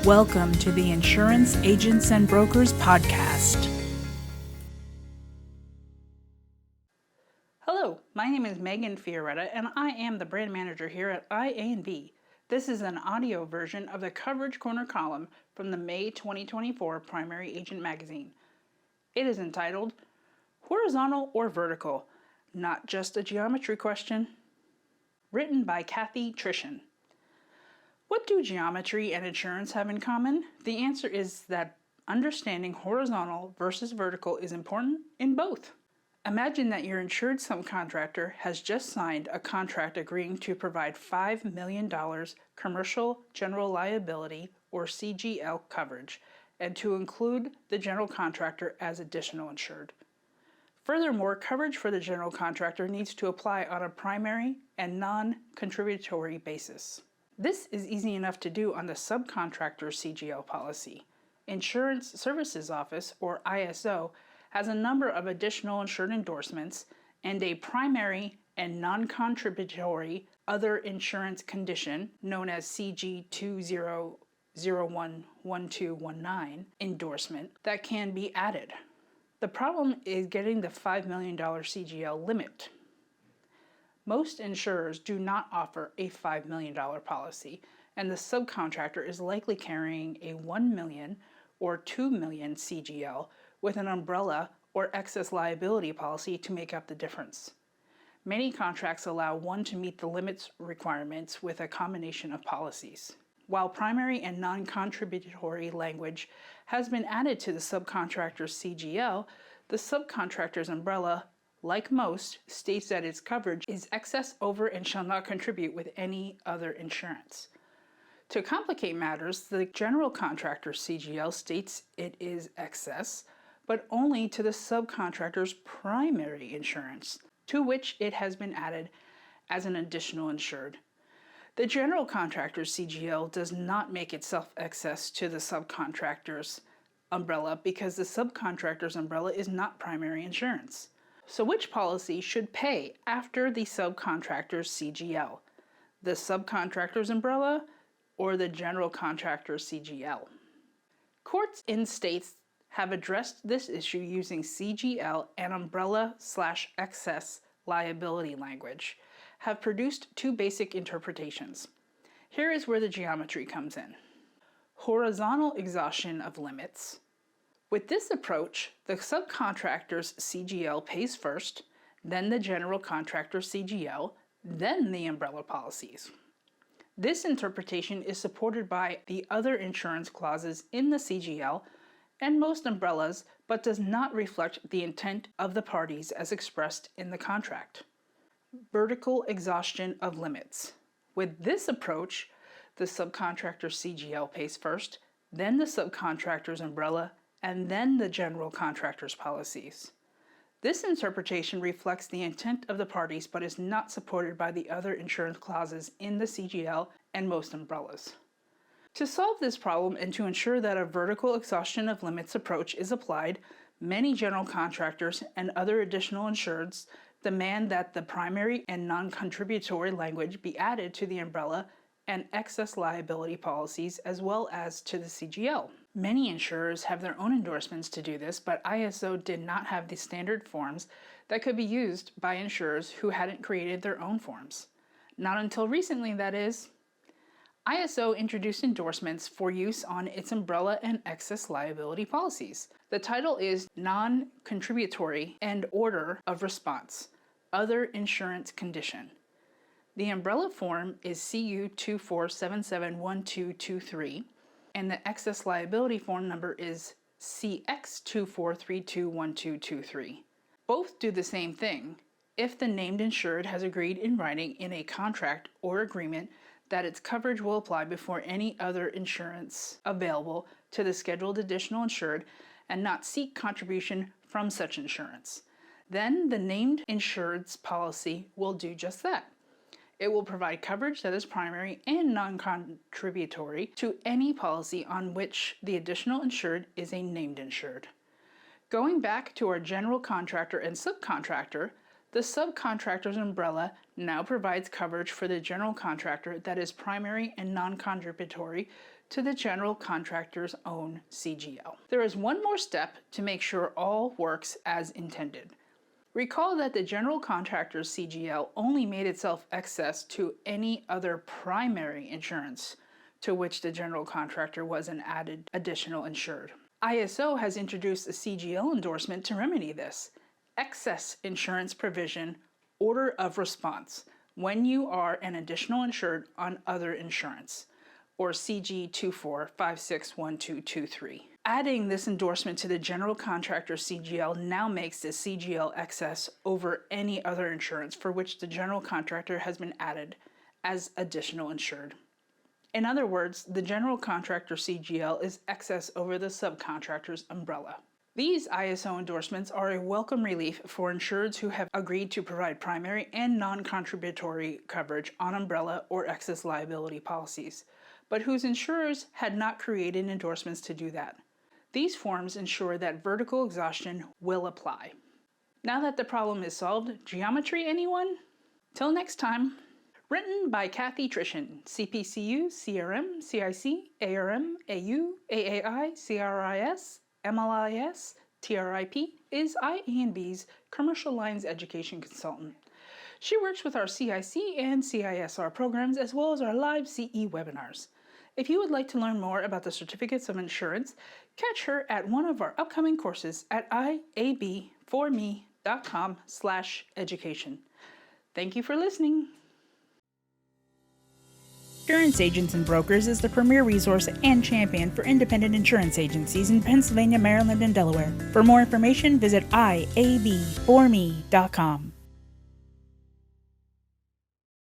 Welcome to the Insurance Agents and Brokers Podcast. Hello, my name is Megan Fioretta, and I am the brand manager here at IA&B. This is an audio version of the Coverage Corner column from the May 2024 Primary Agent Magazine. It is entitled, Horizontal or Vertical? Not just a geometry question. Written by Cathy, Trischan. What do geometry and insurance have in common? The answer is that understanding horizontal versus vertical is important in both. Imagine that your insured subcontractor has just signed a contract agreeing to provide $5 million commercial general liability or CGL coverage and to include the general contractor as additional insured. Furthermore, coverage for the general contractor needs to apply on a primary and non-contributory basis. This is easy enough to do on the subcontractor CGL policy. Insurance Services Office, or ISO, has a number of additional insured endorsements and a primary and non-contributory other insurance condition known as CG 20011219 endorsement that can be added. The problem is getting the $5 million CGL limit. Most insurers do not offer a $5 million policy, and the subcontractor is likely carrying a $1 million or $2 million CGL with an umbrella or excess liability policy to make up the difference. Many contracts allow one to meet the limits requirements with a combination of policies. While primary and non-contributory language has been added to the subcontractor's CGL, the subcontractor's umbrella, like most, states that its coverage is excess over and shall not contribute with any other insurance. To complicate matters, the general contractor's CGL states it is excess, but only to the subcontractor's primary insurance, to which it has been added as an additional insured. The general contractor's CGL does not make itself excess to the subcontractor's umbrella because the subcontractor's umbrella is not primary insurance. So which policy should pay after the subcontractor's CGL? The subcontractor's umbrella or the general contractor's CGL? Courts in states have addressed this issue using CGL and umbrella/excess liability language, have produced two basic interpretations. Here is where the geometry comes in. Horizontal exhaustion of limits. With this approach, the subcontractor's CGL pays first, then the general contractor's CGL, then the umbrella policies. This interpretation is supported by the other insurance clauses in the CGL and most umbrellas, but does not reflect the intent of the parties as expressed in the contract. Vertical exhaustion of limits. With this approach, the subcontractor's CGL pays first, then the subcontractor's umbrella, and then the general contractor's policies. This interpretation reflects the intent of the parties but is not supported by the other insurance clauses in the CGL and most umbrellas. To solve this problem and to ensure that a vertical exhaustion of limits approach is applied, many general contractors and other additional insureds demand that the primary and non-contributory language be added to the umbrella and excess liability policies as well as to the CGL. Many insurers have their own endorsements to do this, but ISO did not have the standard forms that could be used by insurers who hadn't created their own forms. Not until recently, that is. ISO introduced endorsements for use on its umbrella and excess liability policies. The title is Non-Contributory and Order of Response, Other Insurance Condition. The umbrella form is CU 24771223, and the excess liability form number is CX 24321223. Both do the same thing if the named insured has agreed in writing in a contract or agreement that its coverage will apply before any other insurance available to the scheduled additional insured and not seek contribution from such insurance. Then the named insured's policy will do just that. It will provide coverage that is primary and non-contributory to any policy on which the additional insured is a named insured. Going back to our general contractor and subcontractor, The subcontractor's umbrella now provides coverage for the general contractor that is primary and non-contributory to the general contractor's own CGL. There is one more step to make sure all works as intended. Recall that the general contractor's CGL only made itself excess to any other primary insurance to which the general contractor was an added additional insured. ISO has introduced a CGL endorsement to remedy this. Excess insurance provision, order of response, when you are an additional insured on other insurance, or CG 24561223. Adding this endorsement to the general contractor CGL now makes the CGL excess over any other insurance for which the general contractor has been added as additional insured. In other words, the general contractor CGL is excess over the subcontractor's umbrella. These ISO endorsements are a welcome relief for insureds who have agreed to provide primary and non-contributory coverage on umbrella or excess liability policies, but whose insurers had not created endorsements to do that. These forms ensure that vertical exhaustion will apply. Now that the problem is solved, geometry anyone? Till next time. Written by Cathy, Trischan, CPCU, CRM, CIC, ARM, AU, AAI, CRIS, MLIS, TRIP, is IA&B's Commercial Lines Education Consultant. She works with our CIC and CISR programs as well as our live CE webinars. If you would like to learn more about the certificates of insurance, catch her at one of our upcoming courses at iab4me.com/education. Thank you for listening. Insurance Agents and Brokers is the premier resource and champion for independent insurance agencies in Pennsylvania, Maryland, and Delaware. For more information, visit iab4me.com.